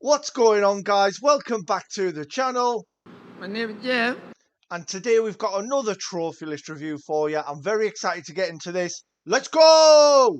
What's going on, guys? Welcome back to the channel. My name is Jeff. And today we've got another trophy list review for you. I'm very excited to get into this. Let's go!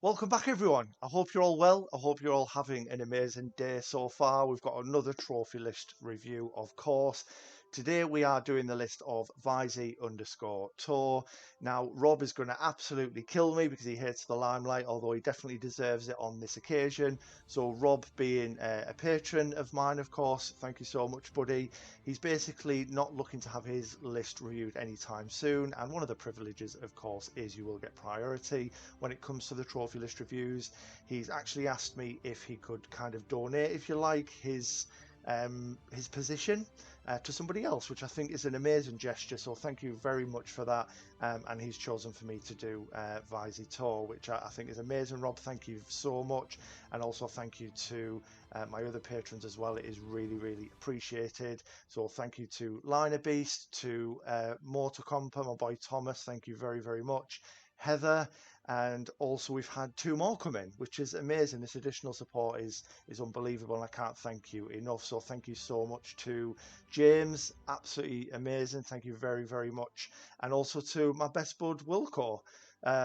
Welcome back, everyone. I hope you're all well. I hope you're all having an amazing day so far. We've got another trophy list review, of course. Today we are doing the list of Visey_Tour. Now, Rob is going to absolutely kill me because he hates the limelight, although he definitely deserves it on this occasion. So Rob, being a patron of mine, of course, thank you so much, buddy. He's basically not looking to have his list reviewed anytime soon. And one of the privileges, of course, is you will get priority when it comes to the trophy list reviews. He's actually asked me if he could kind of donate, if you like, his position to somebody else, which I think is an amazing gesture. So thank you very much for that. And he's chosen for me to do Visey Tour, which I think is amazing. Rob, thank you so much. And also thank you to my other patrons as well. It is really, really appreciated. So thank you to Liner Beast, to Mortar Compa, my boy Thomas. Thank you very, very much. Heather, and also we've had two more come in, which is amazing. This additional support is unbelievable, and I can't thank you enough. So thank you so much to James, absolutely amazing. Thank you very, very much. And also to my best bud Wilco,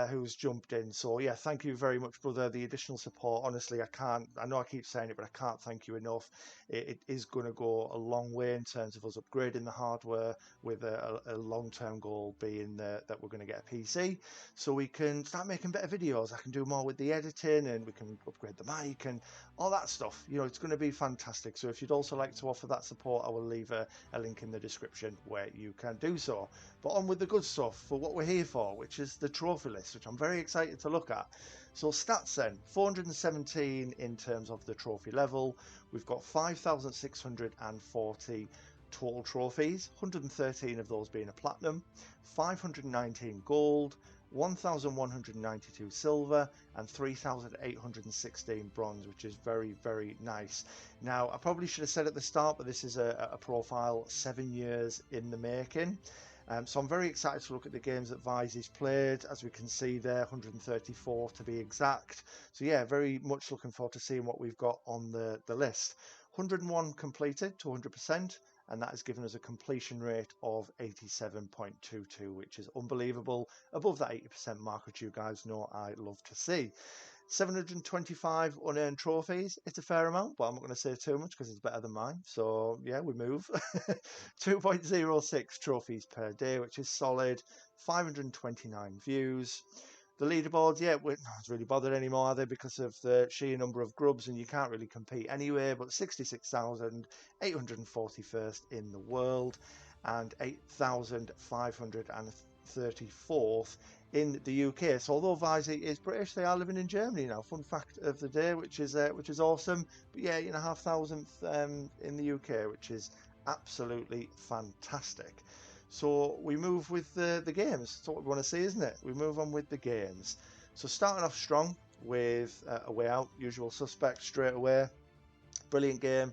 who's jumped in. So yeah, thank you very much, brother. The additional support, honestly, I know I keep saying it, but I can't thank you enough. It is going to go a long way in terms of us upgrading the hardware, with a long-term goal being that we're going to get a PC so we can start making better videos. I can do more with the editing, and we can upgrade the mic and all that stuff. You know, it's going to be fantastic. So if you'd also like to offer that support, I will leave a link in the description where you can do so. But on with the good stuff for what we're here for, which is the trophy list, which I'm very excited to look at. So stats then, 417 in terms of the trophy level. We've got 5,640 total trophies, 113 of those being a platinum, 519 gold, 1,192 silver, and 3,816 bronze, which is very, very nice. Now, I probably should have said at the start, but this is a profile 7 years in the making. So I'm very excited to look at the games that Visey's played. As we can see there, 134 to be exact. So yeah, very much looking forward to seeing what we've got on the list. 101 completed to 100%, and that has given us a completion rate of 87.22, which is unbelievable, above that 80% mark, which you guys know I love to see. 725 unearned trophies. It's a fair amount, but I'm not going to say too much because it's better than mine. So yeah, we move. 2.06 trophies per day, which is solid. 529 views. The leaderboards, yeah, we're not really bothered anymore, are they? Because of the sheer number of grubs, and you can't really compete anyway. But 66,841st in the world, and 8,534th in the UK. So although Visey is British, they are living in Germany now. Fun fact of the day, which is awesome. But yeah, 8,500th in the UK, which is absolutely fantastic. So we move with the games. That's what we want to see, isn't it? We move on with the games. So starting off strong with A Way Out, usual suspect straight away. Brilliant game.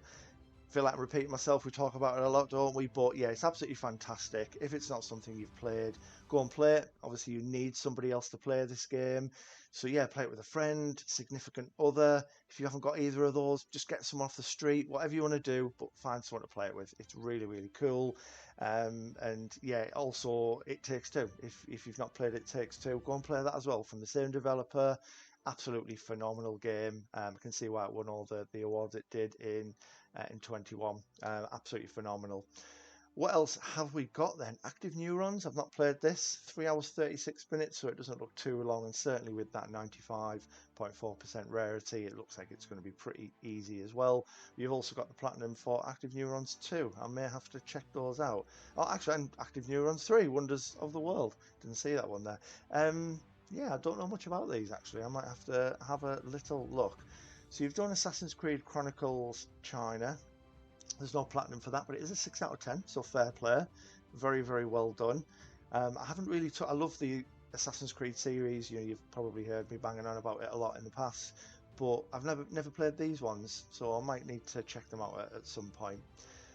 Feel like I'm repeating myself. We talk about it a lot, don't we? But yeah, it's absolutely fantastic. If it's not something you've played, go and play it. Obviously, you need somebody else to play this game. So yeah, play it with a friend, significant other. If you haven't got either of those, just get someone off the street, whatever you want to do, but find someone to play it with. It's really, really cool. And yeah, also It Takes Two. If you've not played It Takes Two, go and play that as well, from the same developer. Absolutely phenomenal game. I can see why it won all the awards it did in 21. Absolutely phenomenal. What else have we got then? Active Neurons. I've not played this. 3 hours 36 minutes, so it doesn't look too long. And certainly with that 95.4% rarity, it looks like it's going to be pretty easy as well. You've also got the platinum for Active Neurons 2. I may have to check those out. Oh, actually, and Active Neurons 3, Wonders of the World. Didn't see that one there. Yeah, I don't know much about these actually. I might have to have a little look. So you've done Assassin's Creed Chronicles China. There's no platinum for that, but it is a 6 out of 10, so fair play. Very, very well done. I haven't really. I love the Assassin's Creed series. You know, you've probably heard me banging on about it a lot in the past, but I've never played these ones, so I might need to check them out at some point.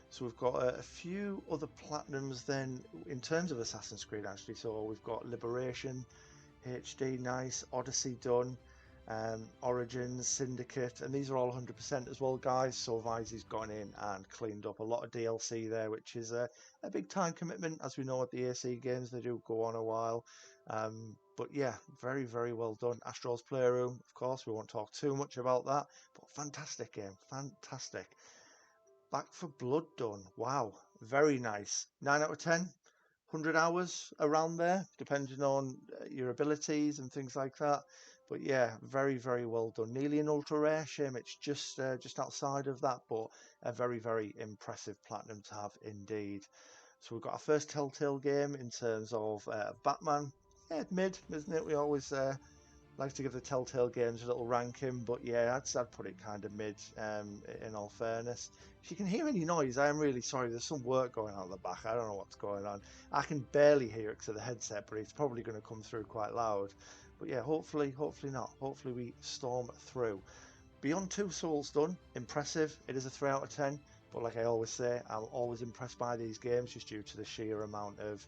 So we've got a few other platinums then in terms of Assassin's Creed actually. So we've got Liberation, HD, nice. Odyssey done. Origins, Syndicate, and these are all 100% as well, guys. So Visey's gone in and cleaned up a lot of DLC there, which is a big time commitment. As we know at the AC games, they do go on a while. But yeah, very, very well done. Astro's Playroom, of course, we won't talk too much about that, but fantastic game, fantastic. Back 4 Blood done. Wow, very nice. 9 out of 10. 100 hours around there, depending on your abilities and things like that. But yeah, very, very well done. Nearly an ultra rare. Shame it's just outside of that, but a very, very impressive platinum to have indeed. So we've got our first Telltale game in terms of Batman. Yeah, mid, isn't it? We always like to give the Telltale games a little ranking, but yeah, I'd put it kind of mid, in all fairness. If you can hear any noise, I am really sorry. There's some work going on at the back. I don't know what's going on. I can barely hear it because of the headset, but it's probably going to come through quite loud. But yeah, hopefully not. Hopefully we storm through. Beyond Two Souls done. Impressive. It is a 3 out of 10. But like I always say, I'm always impressed by these games just due to the sheer amount of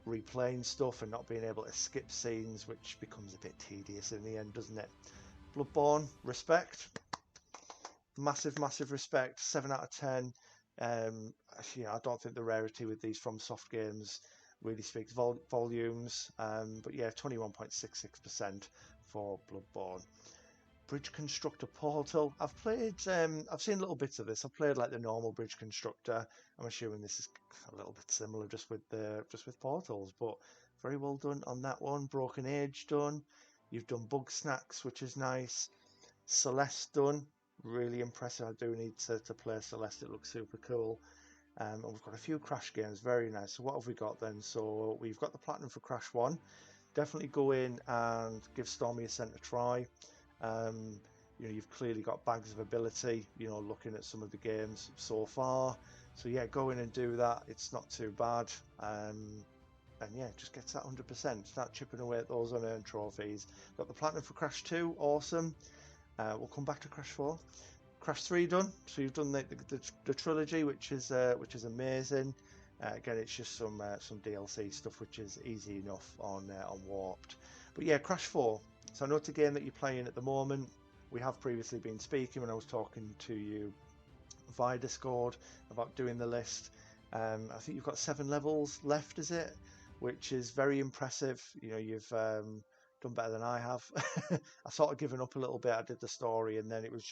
replaying stuff and not being able to skip scenes, which becomes a bit tedious in the end, doesn't it? Bloodborne, respect. Massive respect. 7 out of 10. I don't think the rarity with these FromSoft games really speaks volumes. But yeah, 21.66% for Bloodborne. Bridge Constructor Portal. I've seen little bits of this. I've played like the normal Bridge Constructor. I'm assuming this is a little bit similar just with portals, but very well done on that one. Broken Age done. You've done Bug Snacks, which is nice. Celeste done. Really impressive. I do need to play Celeste. It looks super cool. And we've got a few Crash games. Very nice. So what have we got then? So we've got the Platinum for Crash 1. Definitely go in and give Stormy Ascent a try. You've clearly got bags of ability, looking at some of the games so far. So yeah, go in and do that. It's not too bad. And yeah, just get to that 100%. Start chipping away at those unearned trophies. Got the Platinum for Crash 2. Awesome. We'll come back to Crash 4. Crash 3 done. So you've done the trilogy, which is amazing. Again, it's just some DLC stuff, which is easy enough on Warped. But yeah, Crash 4. So I know it's a game that you're playing at the moment. We have previously been speaking when I was talking to you via Discord about doing the list. I think you've got 7 levels left, is it? Which is very impressive. You've done better than I have. I sort of given up a little bit. I did the story and then it was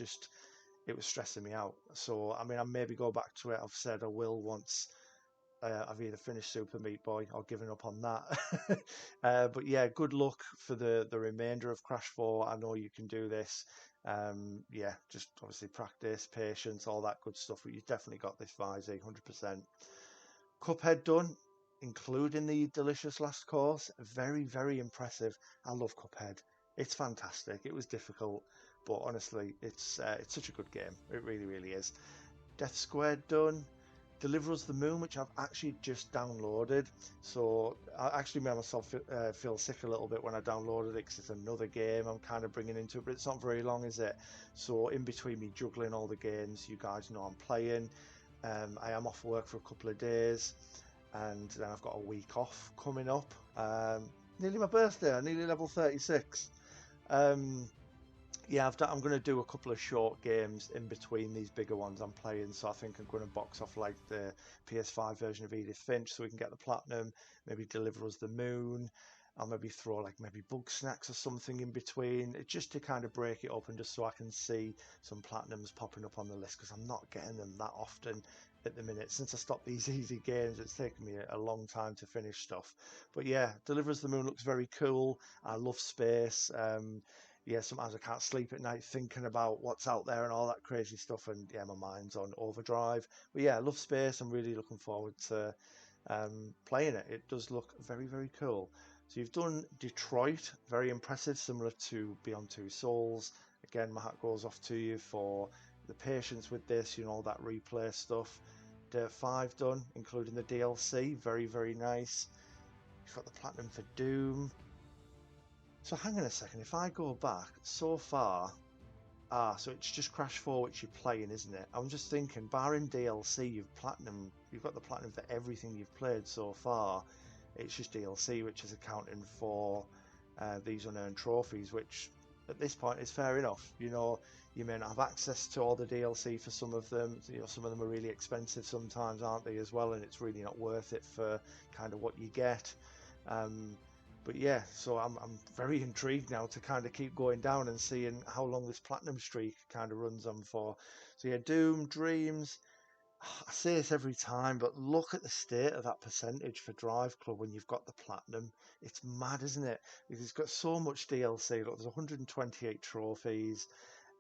stressing me out. So, I mean, I maybe go back to it. I've said I will once I've either finished Super Meat Boy or given up on that. But yeah, good luck for the remainder of Crash 4. I know you can do this. Yeah, just obviously practice, patience, all that good stuff. But you've definitely got this, Visey, 100%. Cuphead done, including the delicious last course. Very, very impressive. I love Cuphead. It's fantastic. It was difficult, but honestly, it's such a good game. It really, really is. Death Squared done. Deliver Us the Moon, which I've actually just downloaded. So I actually made myself feel sick a little bit when I downloaded it because it's another game I'm kind of bringing into it, but it's not very long, is it? So in between me juggling all the games, you guys know I'm playing. I am off work for a couple of days, and then I've got a week off coming up. Nearly my birthday, I'm nearly level 36. Yeah, I'm going to do a couple of short games in between these bigger ones I'm playing. So I think I'm going to box off like the PS5 version of Edith Finch so we can get the platinum, maybe Deliver Us the Moon. I'll maybe throw like maybe Bug Snacks or something in between, just to kind of break it up and just so I can see some platinums popping up on the list because I'm not getting them that often at the minute. Since I stopped these easy games, it's taken me a long time to finish stuff. But yeah, Deliver Us the Moon looks very cool. I love space. Yeah, sometimes I can't sleep at night thinking about what's out there and all that crazy stuff. And yeah, my mind's on overdrive. But yeah, I love space. I'm really looking forward to playing it. It does look very, very cool. So you've done Detroit, very impressive, similar to Beyond Two Souls. Again, my hat goes off to you for the patience with this, all that replay stuff. Dirt 5 done, including the DLC. Very, very nice. You've got the platinum for Doom. So hang on a second, if I go back so far, so it's just Crash 4 which you're playing, isn't it? I'm just thinking, barring DLC, you've got the platinum for everything you've played so far. It's just DLC which is accounting for these unearned trophies, which at this point is fair enough. You know, you may not have access to all the DLC for some of them. You know, some of them are really expensive sometimes, aren't they, as well, and it's really not worth it for kind of what you get. But yeah, so I'm very intrigued now to kind of keep going down and seeing how long this platinum streak kind of runs on for. So yeah, Doom, Dreams. I say this every time, but look at the state of that percentage for Drive Club when you've got the platinum. It's mad, isn't it? Because it's got so much DLC. Look, there's 128 trophies,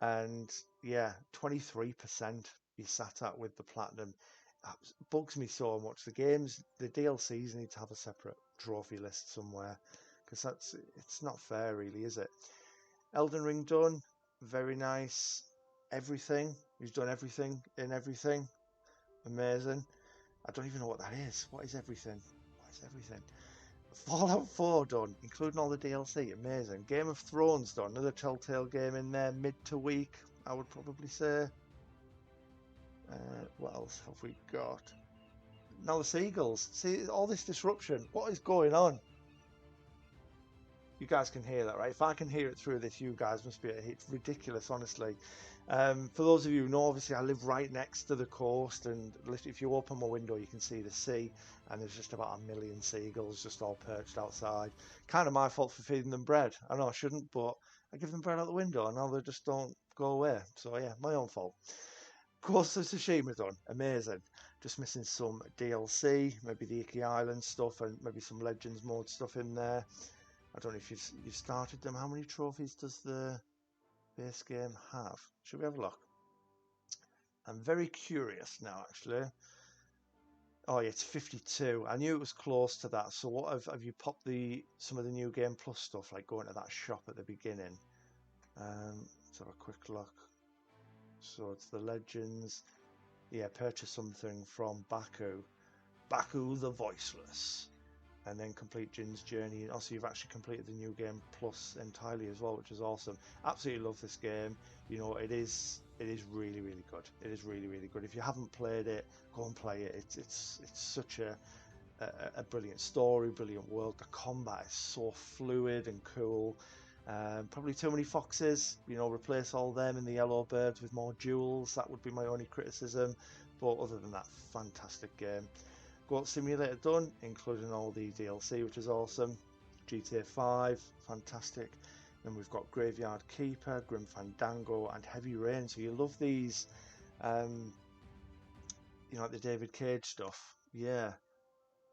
and yeah, 23% you sat at with the platinum. Bugs me so much. The DLCs need to have a separate trophy list somewhere, because it's not fair, really, is it? Elden Ring done, very nice. Everything, he's done everything in everything. Amazing. I don't even know what that is. What is everything? What is everything? Fallout 4 done, including all the DLC. Amazing. Game of Thrones done. Another Telltale game in there, mid to weak, I would probably say. What else have we got? Now the Seagulls. See, all this disruption. What is going on? You guys can hear that, right? If I can hear it through this, you guys must be. It's ridiculous, honestly. For those of you who know, obviously, I live right next to the coast, and if you open my window, you can see the sea, and there's just about 1 million seagulls just all perched outside. Kind of my fault for feeding them bread. I know I shouldn't, but I give them bread out the window, and now they just don't go away. So yeah, my own fault. Ghost of Tsushima done, amazing. Just missing some DLC, maybe the Iki Island stuff, and maybe some Legends mode stuff in there. I don't know if you've started them. How many trophies does the base game have? Should we have a look? I'm very curious now, actually. Oh yeah, it's 52. I knew it was close to that. So what have you popped some of the new game plus stuff, like going to that shop at the beginning? Let's have a quick look. So it's the Legends. Yeah, purchase something from Baku. Baku the Voiceless. And then complete Jin's journey. And also, you've actually completed the new game plus entirely as well, which is awesome. Absolutely love this game. You know, it is really, really good. It is really, really good. If you haven't played it, go and play it. It's such a brilliant story, brilliant world. The combat is so fluid and cool. Probably too many foxes. You know, replace all them and the yellow birds with more jewels. That would be my only criticism. But other than that, fantastic game. Goat Simulator done, including all the DLC, which is awesome. GTA 5, fantastic. Then we've got Graveyard Keeper, Grim Fandango, and Heavy Rain. So you love these, you know, like the David Cage stuff. Yeah,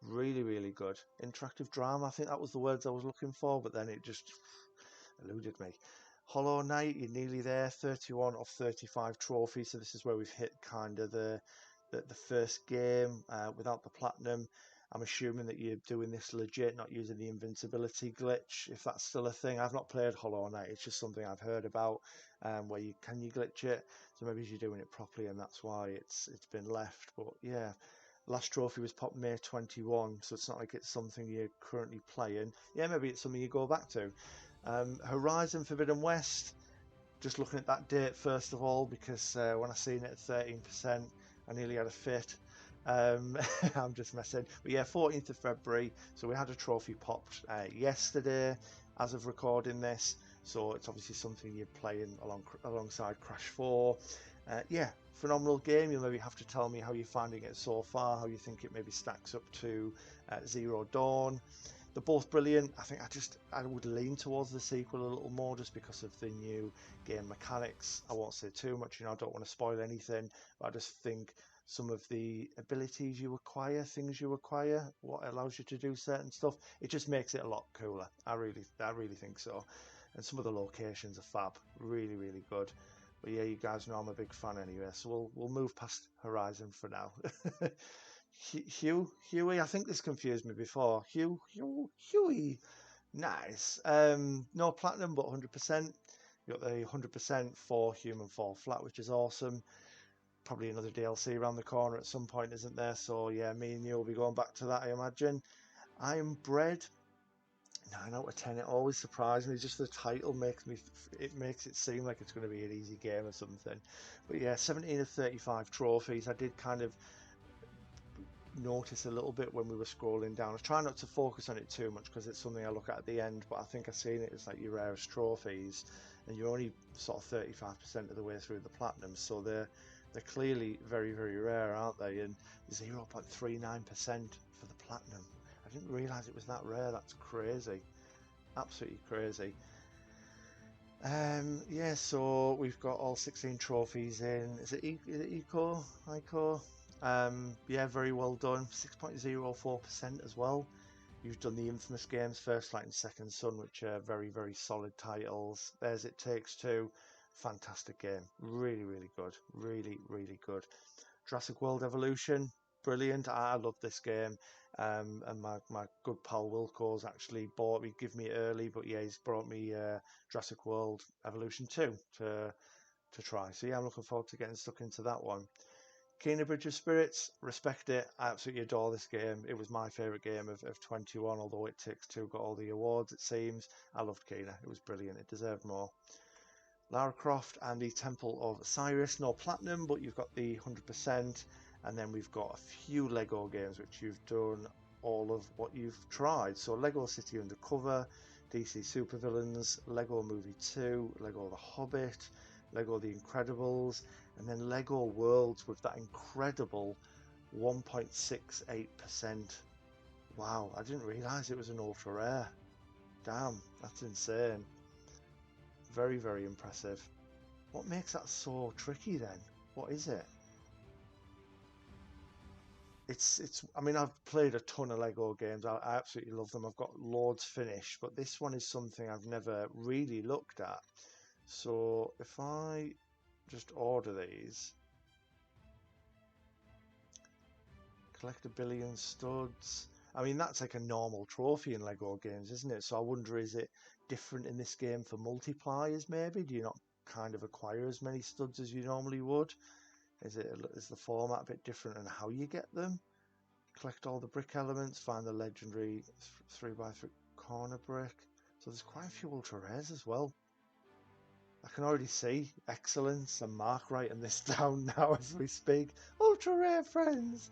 really, really good. Interactive drama, I think that was the words I was looking for, but then it just eluded me. Hollow Knight, you're nearly there, 31 of 35 trophies. So this is where we've hit kind of the first game without the platinum. I'm assuming that you're doing this legit, not using the invincibility glitch, if that's still a thing. I've not played Hollow Knight, it's just something I've heard about, where you glitch it. So maybe you're doing it properly and that's why it's been left. But yeah, last trophy was popped May 21, so it's not like it's something you're currently playing. Yeah, maybe it's something you go back to. Horizon Forbidden West, just looking at that date first of all, because when I seen it at 13%, I nearly had a fit. I'm just messing. But yeah, 14th of February. So we had a trophy popped yesterday as of recording this. So it's obviously something you're playing alongside Crash 4. Yeah, phenomenal game. You'll maybe have to tell me how you're finding it so far, how you think it maybe stacks up to Zero Dawn. They're both brilliant. I think I would lean towards the sequel a little more just because of the new game mechanics. I won't say too much, you know, I don't want to spoil anything, but I just think some of the abilities you acquire, things you acquire, what allows you to do certain stuff, it just makes it a lot cooler. I really think so. And some of the locations are fab, really, really good. But yeah, you guys know I'm a big fan anyway, so we'll move past Horizon for now. Huey, I think this confused me before. Huey, nice. No platinum, but 100%. You got the 100% for Human Fall Flat, which is awesome. Probably another DLC around the corner at some point, isn't there? So yeah, me and you will be going back to that, I imagine. I Am Bread, 9 out of 10. It always surprises me. Just the title makes it seem like it's going to be an easy game or something. But yeah, 17 of 35 trophies. I did kind of notice a little bit when we were scrolling down. I try not to focus on it too much because it's something I look at the end, but I think I've seen it as like your rarest trophies, and you're only sort of 35% of the way through the platinum, so they're clearly very, very rare, aren't they? And 0.39% for the platinum. I didn't realize it was that rare. That's crazy. Absolutely crazy. Yeah, so we've got all 16 trophies in. Is it Eco? Ico? Yeah, very well done. 6.04% as well. You've done the infamous games First Light and Second Son, which are very, very solid titles. There's It Takes Two. Fantastic game. Really, really good. Really, really good. Jurassic World Evolution. Brilliant. I love this game. And my good pal Wilco's actually bought me, give me it early, but yeah, he's brought me Jurassic World Evolution 2 to try. So yeah, I'm looking forward to getting stuck into that one. Kena Bridge of Spirits, respect it. I absolutely adore this game. It was my favourite game of 21, although It Takes Two got all the awards, it seems. I loved Kena. It was brilliant. It deserved more. Lara Croft and the Temple of Osiris, no platinum, but you've got the 100%. And then we've got a few Lego games which you've done all of what you've tried. So Lego City Undercover, DC Supervillains, Lego Movie 2, Lego The Hobbit, Lego The Incredibles, and then Lego Worlds with that incredible 1.68%. Wow, I didn't realise it was an ultra rare. Damn, that's insane. Very, very impressive. What makes that so tricky then? What is it? I mean, I've played a ton of Lego games. I absolutely love them. I've got loads finished, but this one is something I've never really looked at. So if I just order these, collect a billion studs. I mean, that's like a normal trophy in Lego games, isn't it? So I wonder, is it different in this game for multipliers maybe? Do you not kind of acquire as many studs as you normally would? Is the format a bit different and how you get them? Collect all the brick elements, find the legendary 3x3 corner brick. So there's quite a few ultra rares as well. I can already see Excellence and Mark writing this down now as we speak. Ultra rare friends.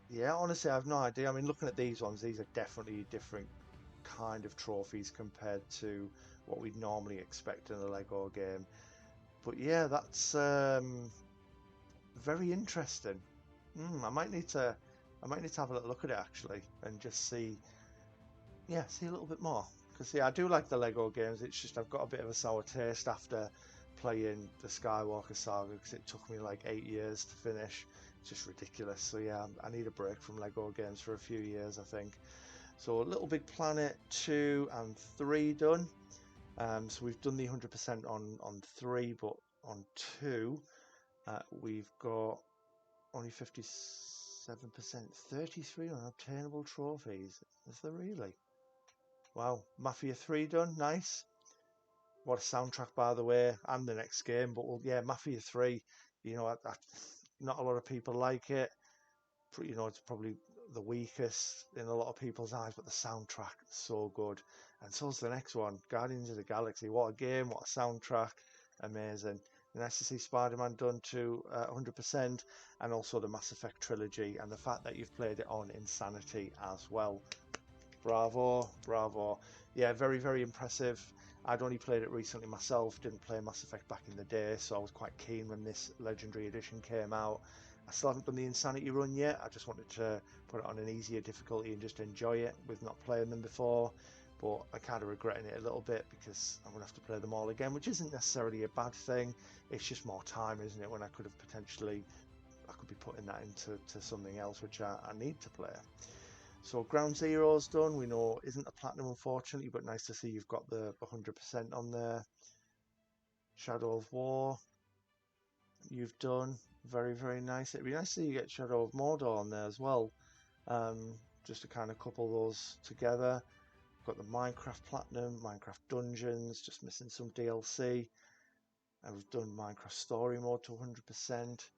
Yeah, honestly, I have no idea. I mean, looking at these ones, these are definitely different kind of trophies compared to what we'd normally expect in a Lego game. But yeah, that's very interesting. I might need to have a little look at it actually and just see a little bit more. Because yeah, I do like the Lego games. It's just I've got a bit of a sour taste after playing the Skywalker Saga because it took me like 8 years to finish. It's just ridiculous. So yeah, I need a break from Lego games for a few years, I think. So Little Big Planet 2 and 3 done. So we've done the 100% on 3, but on 2 we've got only 57%, 33 unobtainable trophies. Is there really? Wow, Mafia 3 done, nice. What a soundtrack, by the way, and the next game. But well, yeah, Mafia 3, not a lot of people like it. It's probably the weakest in a lot of people's eyes, but the soundtrack is so good. And so's the next one, Guardians of the Galaxy. What a game, what a soundtrack, amazing. Nice to see Spider-Man done to 100%, and also the Mass Effect trilogy, and the fact that you've played it on Insanity as well. Bravo, bravo. Yeah, very, very impressive. I'd only played it recently myself, didn't play Mass Effect back in the day, so I was quite keen when this Legendary Edition came out. I still haven't done the Insanity run yet. I just wanted to put it on an easier difficulty and just enjoy it with not playing them before. But I kind of regretting it a little bit because I'm going to have to play them all again, which isn't necessarily a bad thing. It's just more time, isn't it, when I could have potentially, I could be putting that into something else which I need to play. So Ground Zero's done. We know isn't a platinum, unfortunately, but nice to see you've got the 100% on there. Shadow of War, you've done. Very, very nice. It'd be nice to see you get Shadow of Mordor on there as well. Just to kind of couple those together. Got the Minecraft Platinum, Minecraft Dungeons, just missing some DLC. And we've done Minecraft Story Mode to 100%.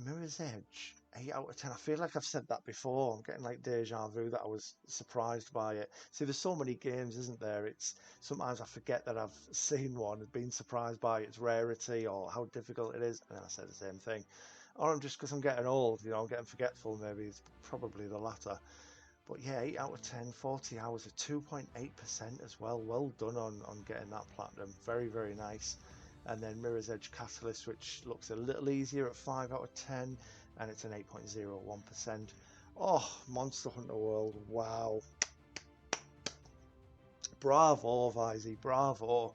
Mirror's Edge, 8 out of 10. I feel like I've said that before. I'm getting like deja vu that I was surprised by it. See, there's so many games, isn't there? It's sometimes I forget that I've seen one, been surprised by its rarity or how difficult it is, and then I say the same thing. or I'm just because I'm getting old, you know, I'm getting forgetful. Maybe it's probably the latter. But yeah, 8 out of 10, 40 hours at 2.8% as well. Well done on getting that platinum. Very, very nice. And then Mirror's Edge Catalyst, which looks a little easier at 5 out of 10, and it's an 8.01%. Oh, Monster Hunter World, wow. Bravo, Visey, bravo.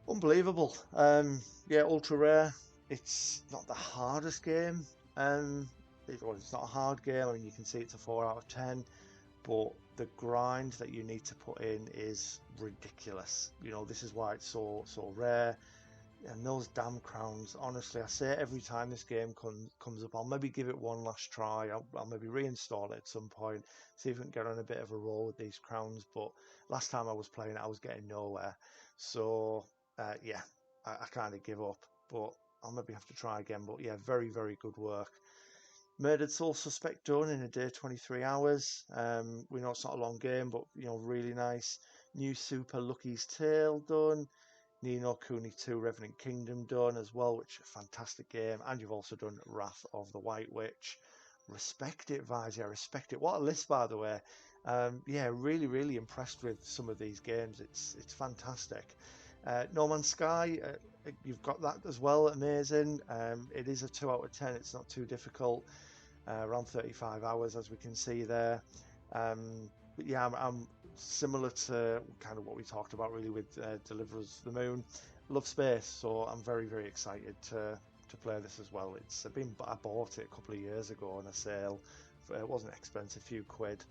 Unbelievable. Yeah, ultra rare. It's not the hardest game. It's not a hard game. I mean, you can see it's a 4 out of 10, but the grind that you need to put in is ridiculous. You know, this is why it's so rare. And those damn crowns, honestly, I say it every time this game comes up. I'll maybe give it one last try. I'll maybe reinstall it at some point, see if we can get on a bit of a roll with these crowns. But last time I was playing it, I was getting nowhere. So, yeah, I kind of give up. But I'll maybe have to try again. But yeah, very, very good work. Murdered Soul Suspect done in a day, 23 hours. We know it's not a long game, but, you know, really nice. New Super Lucky's Tale done. Ni no Kuni 2 Revenant Kingdom done as well, which is a fantastic game. And you've also done Wrath of the White Witch. Respect it, Vizia, respect it. What a list, by the way. Yeah, really, really impressed with some of these games. It's fantastic. No Man's Sky, you've got that as well. Amazing. It is a 2 out of 10. It's not too difficult. Around 35 hours, as we can see there. But yeah, I'm similar to kind of what we talked about really with Deliverers the Moon. Love space, so I'm very, very excited to play this as well. I bought it a couple of years ago on a sale. It wasn't expensive, a few quid,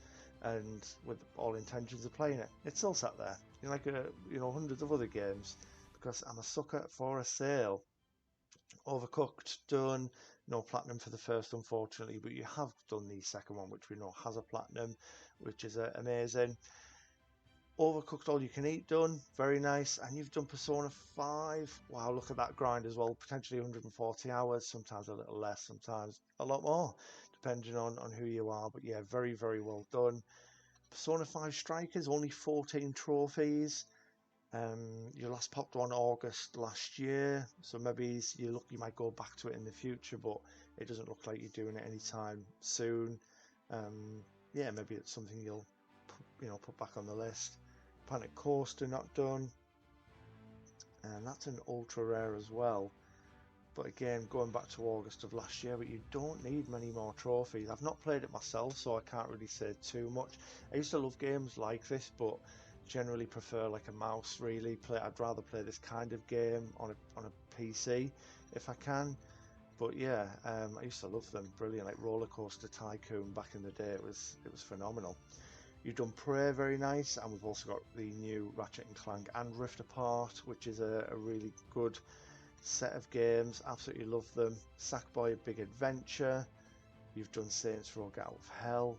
and with all intentions of playing it. It's still sat there, you know, like hundreds of other games, because I'm a sucker for a sale. Overcooked done. No platinum for the first, unfortunately, but you have done the second one, which we know has a platinum, which is amazing. Overcooked All You Can Eat done, very nice. And you've done Persona 5. Wow, look at that grind as well. Potentially 140 hours, sometimes a little less, sometimes a lot more, depending on who you are. But yeah, very, very well done. Persona 5 Strikers, only 14 trophies. You last popped on August last year, so maybe you might go back to it in the future, but it doesn't look like you're doing it anytime soon. Yeah, maybe it's something you'll put back on the list. Planet Coaster not done, and that's an ultra rare as well. But again, going back to August of last year, but you don't need many more trophies. I've not played it myself, so I can't really say too much. I used to love games like this, but generally prefer like a mouse. I'd rather play this kind of game on a PC if I can. But yeah, I used to love them. Brilliant, like Roller Coaster Tycoon back in the day. It was phenomenal. You've done Prey, very nice, and we've also got the new Ratchet and Clank and Rift Apart, which is a really good set of games. Absolutely love them. Sackboy: A Big Adventure. You've done Saints Row: Get Out of Hell.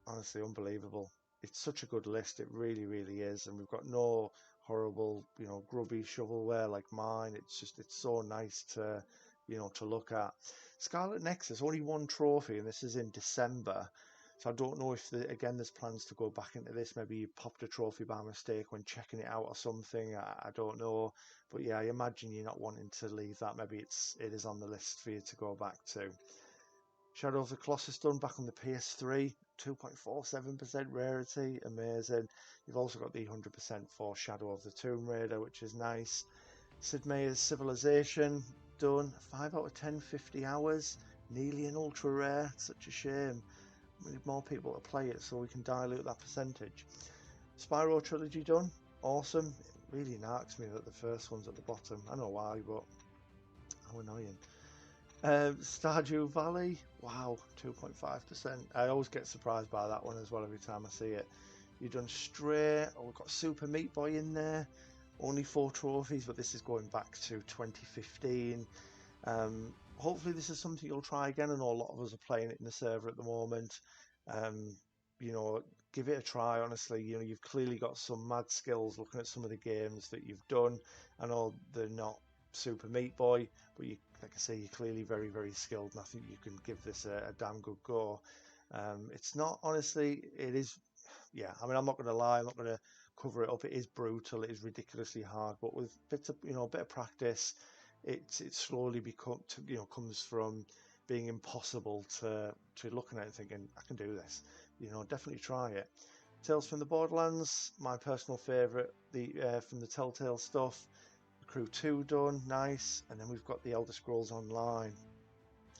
Honestly, unbelievable. It's such a good list. It really, really is. And we've got no horrible, grubby shovelware like mine. It's so nice to, to look at. Scarlet Nexus, only one trophy, and this is in December. So I don't know if, again, there's plans to go back into this. Maybe you popped a trophy by mistake when checking it out or something. I don't know. But yeah, I imagine you're not wanting to leave that. Maybe it is on the list for you to go back to. Shadow of the Colossus done back on the PS3, 2.47% rarity, amazing. You've also got the 100% for Shadow of the Tomb Raider, which is nice. Sid Meier's Civilization done, 5 out of 10, 50 hours, nearly an ultra rare, such a shame. We need more people to play it so we can dilute that percentage. Spyro Trilogy done, awesome. It really narks me that the first one's at the bottom. I don't know why, but how annoying. Stardew Valley, wow, 2.5%. I always get surprised by that one as well every time I see it. You've done Stray, we've got Super Meat Boy in there. Only 4 trophies, but this is going back to 2015. Hopefully this is something you'll try again. I know a lot of us are playing it in the server at the moment. Give it a try, honestly. You've clearly got some mad skills looking at some of the games that you've done. I know they're not Super Meat Boy, but like I say, you're clearly very, very skilled, and I think you can give this a damn good go. It's not, honestly, it is, yeah, I mean, I'm not going to lie, I'm not going to cover it up. It is brutal, it is ridiculously hard, but with a bit of practice, it slowly comes from being impossible to looking at it and thinking, I can do this. Definitely try it. Tales from the Borderlands, my personal favourite, the from the Telltale stuff. The Crew 2 done, nice. And then we've got the Elder Scrolls Online.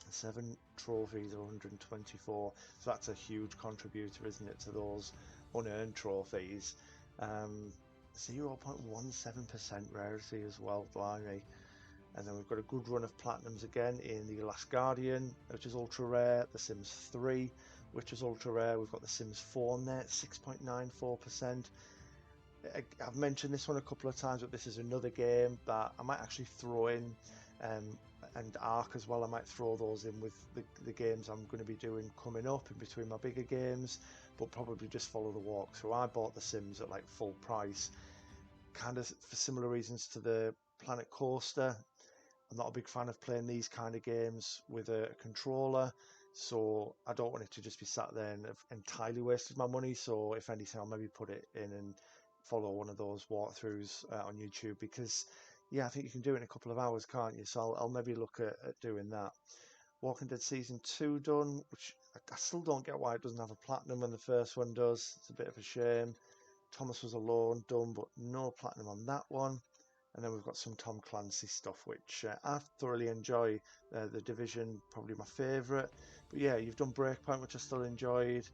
7 trophies, 124. So that's a huge contributor, isn't it, to those unearned trophies. 0.17% rarity as well, blimey. And then we've got a good run of platinums again in The Last Guardian, which is ultra rare. The Sims 3, which is ultra rare. We've got The Sims 4 on there, 6.94%. I've mentioned this one a couple of times, but this is another game that I might actually throw in, and Ark as well. I might throw those in with the games I'm going to be doing coming up in between my bigger games, but probably just follow the walk. So I bought The Sims at like full price, kind of for similar reasons to the Planet Coaster. I'm not a big fan of playing these kind of games with a controller, so I don't want it to just be sat there and have entirely wasted my money. So if anything, I'll maybe put it in and follow one of those walkthroughs on YouTube, because yeah, I think you can do it in a couple of hours, can't you? So I'll maybe look at doing that. Walking Dead Season 2 done, which I still don't get why it doesn't have a platinum when the first one does. It's a bit of a shame. Thomas Was Alone done, but no platinum on that one. And then we've got some Tom Clancy stuff, which I thoroughly enjoy. The Division, probably my favourite. But yeah, you've done Breakpoint, which I still enjoyed.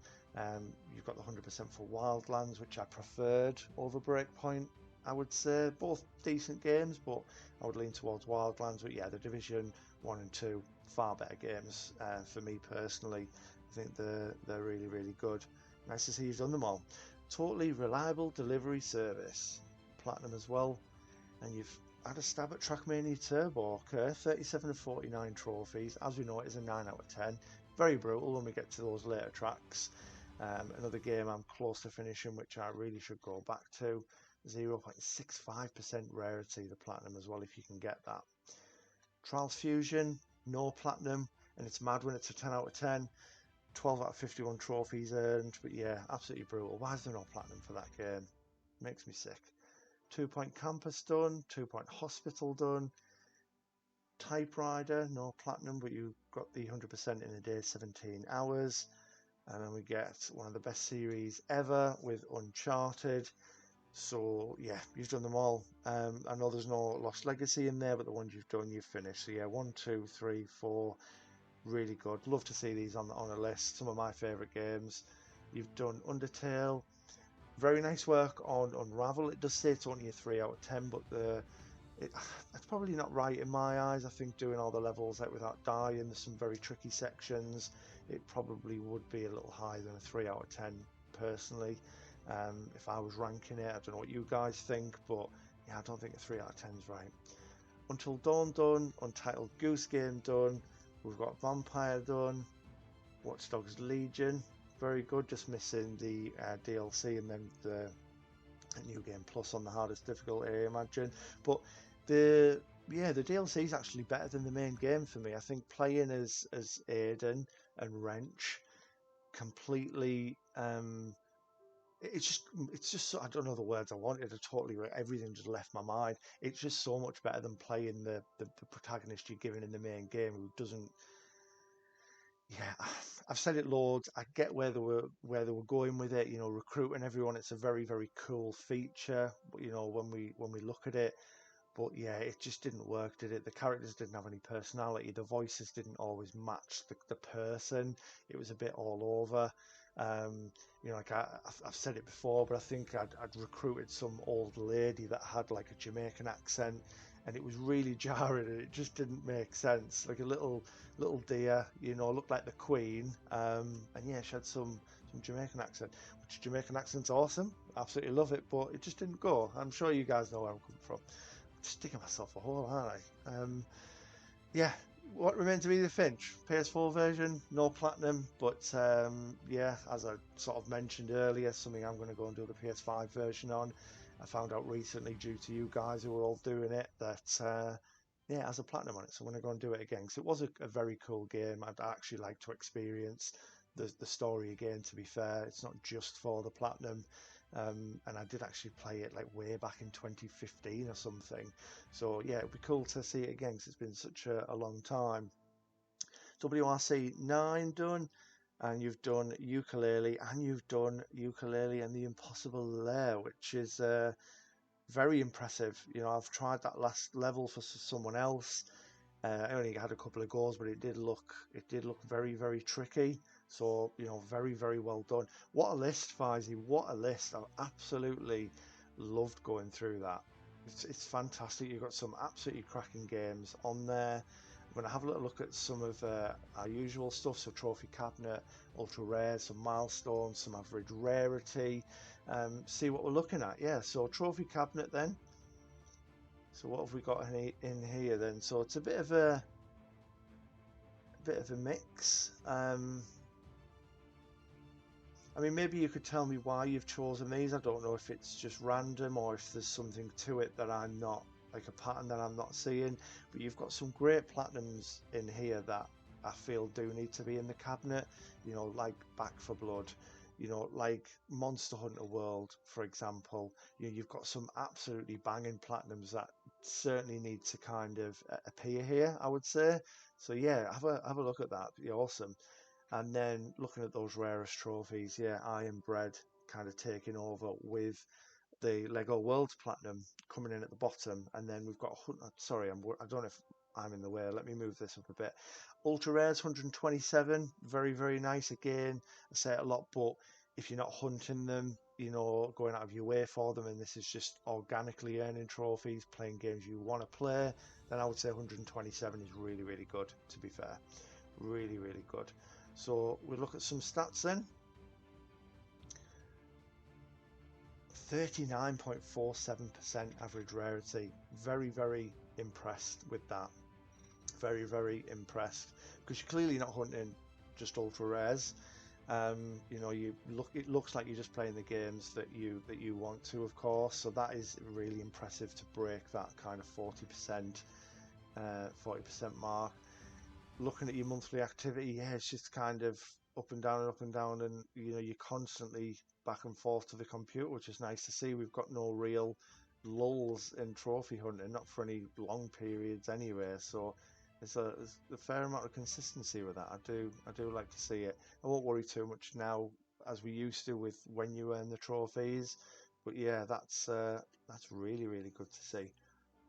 You've got the 100% for Wildlands, which I preferred over Breakpoint, I would say. Both decent games, but I would lean towards Wildlands. But yeah, the Division 1 and 2, far better games for me personally. I think they're really, really good. Nice to see you've done them all. Totally Reliable Delivery Service, platinum as well. And you've had a stab at Trackmania Turbo. Okay, 37 of 49 trophies. As we know, it is a 9 out of 10. Very brutal when we get to those later tracks. Another game I'm close to finishing, which I really should go back to. 0.65% rarity, the platinum as well, if you can get that. Trials Fusion, no platinum, and it's mad when it's a 10 out of 10. 12 out of 51 trophies earned, but yeah, absolutely brutal. Why is there no platinum for that game? Makes me sick. 2 Point Campus done, 2 Point Hospital done. Typewriter, no platinum, but you got the 100% in a day, 17 hours. And then we get one of the best series ever with Uncharted. So yeah, you've done them all. I know there's no Lost Legacy in there, but the ones you've done, you've finished. So yeah, 1, 2, 3, 4, really good. Love to see these on a list. Some of my favourite games. You've done Undertale. Very nice work on Unravel. It does say it's only a 3 out of 10, but that's probably not right in my eyes. I think doing all the levels out without dying, there's some very tricky sections. It probably would be a little higher than a 3 out of 10 personally. If I was ranking it, I don't know what you guys think, but yeah, I don't think a 3 out of 10 is right. Until Dawn done, Untitled Goose Game done, we've got Vampire done, Watch Dogs Legion, very good, just missing the DLC and then the New Game Plus on the hardest difficulty, I imagine. But the DLC is actually better than the main game for me. I think playing as Aiden and Wrench completely it's just so, I don't know the words I wanted to totally, everything just left my mind. It's just so much better than playing the protagonist you're given in the main game, who doesn't. Yeah, I've said it loads. I get where they were going with it. Recruiting everyone. It's a very, very cool feature. When we look at it, but yeah, it just didn't work, did it? The characters didn't have any personality. The voices didn't always match the person. It was a bit all over. Like I've said it before, but I think I'd recruited some old lady that had like a Jamaican accent, and it was really jarring, and it just didn't make sense. Like a little deer, looked like the Queen, and yeah, she had some Jamaican accent, which Jamaican accent's awesome. Absolutely love it, but it just didn't go. I'm sure you guys know where I'm coming from. Just digging myself a hole, aren't I? Yeah, what remains of Edith Finch? PS4 version, no platinum, but yeah, as I sort of mentioned earlier, something I'm going to go and do the PS5 version on. I found out recently, due to you guys who were all doing it, that yeah, it has a platinum on it, so I'm going to go and do it again, because it was a very cool game. I'd actually like to experience the story again, to be fair. It's not just for the platinum. And I did actually play it like way back in 2015 or something. So yeah, it'd be cool to see it again because it's been such a long time. WRC 9 done, and you've done Yooka-Laylee, and you've done Yooka-Laylee and the Impossible Lair, which is very impressive. You know, I've tried that last level for someone else. I only had a couple of goals, but it did look very, very tricky. So, you know, very, very well done. What a list, Fizey. What a list. I absolutely loved going through that. It's fantastic. You've got some absolutely cracking games on there. I'm going to have a little look at some of our usual stuff. So trophy cabinet, ultra rare, some milestones, some average rarity. See what we're looking at. Yeah, so trophy cabinet then. So what have we got in here then? So it's a bit of a mix. I mean, maybe you could tell me why you've chosen these. I don't know if it's just random or if there's something to it that I'm not, like a pattern that I'm not seeing. But you've got some great platinums in here that I feel do need to be in the cabinet. You know, like Back 4 Blood. You know, like Monster Hunter World, for example. You know, you've got some absolutely banging platinums that certainly need to kind of appear here, I would say. So yeah, have a look at that. Be awesome. And then looking at those rarest trophies, yeah, Iron Bread kind of taking over with the Lego Worlds Platinum coming in at the bottom. And then we've got, sorry, I don't know if I'm in the way. Let me move this up a bit. Ultra Rares 127, very, very nice again. I say it a lot, but if you're not hunting them, you know, going out of your way for them, and this is just organically earning trophies, playing games you want to play, then I would say 127 is really, really good, to be fair. Really, really good. So we look at some stats then. 39.47% average rarity. Very, very impressed with that. Very, very impressed. Because you're clearly not hunting just ultra rares. You know, it looks like you're just playing the games that you want to, of course. So that is really impressive to break that kind of 40% mark. Looking at your monthly activity, yeah, it's just kind of up and down and up and down, and you know, you're constantly back and forth to the computer, which is nice to see. We've got no real lulls in trophy hunting, not for any long periods anyway. So there's a fair amount of consistency with that. I do like to see it. I won't worry too much now as we used to with when you earn the trophies, but yeah, that's really, really good to see.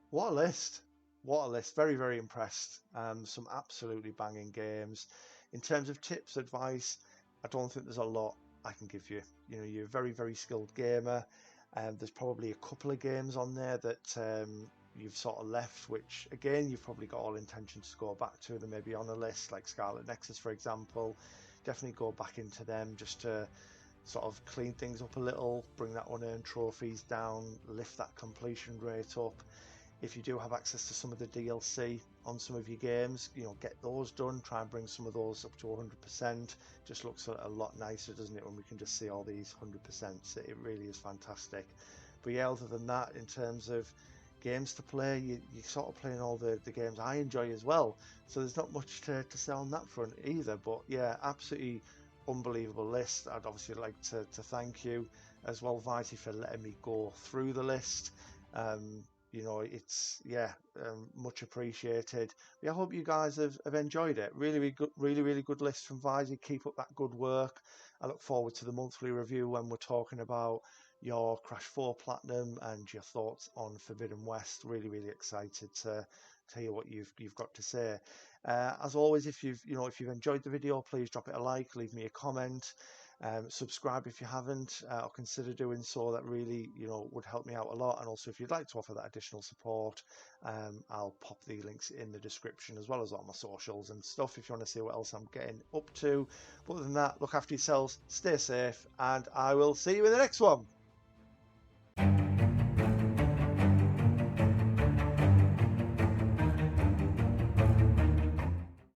What a list! What a list! Very, very impressed. Some absolutely banging games. In terms of tips, advice, I don't think there's a lot I can give you. You know, you're a very, very skilled gamer, and there's probably a couple of games on there that you've sort of left, which again, you've probably got all intentions to go back to. Them maybe on a list like Scarlet Nexus, for example. Definitely go back into them just to sort of clean things up a little, bring that unearned trophies down, lift that completion rate up. If you do have access to some of the DLC on some of your games, you know, get those done. Try and bring some of those up to 100%. Just looks a lot nicer, doesn't it, when we can just see all these 100%s. It really is fantastic. But yeah, other than that, in terms of games to play, you're sort of playing all the games I enjoy as well. So there's not much to say on that front either. But yeah, absolutely unbelievable list. I'd obviously like to thank you as well, Vizey, for letting me go through the list. You know, it's much appreciated. Yeah, I hope you guys have enjoyed it. Really good list from Vizey. Keep up that good work. I look forward to the monthly review when we're talking about your Crash 4 Platinum and your thoughts on Forbidden West. Really excited to hear what you've got to say. As always, if you've enjoyed the video, please drop it a like, leave me a comment. Subscribe if you haven't, or consider doing so. That really, would help me out a lot. And also, if you'd like to offer that additional support, I'll pop the links in the description, as well as all my socials and stuff if you want to see what else I'm getting up to. But other than that, look after yourselves, stay safe, and I will see you in the next one.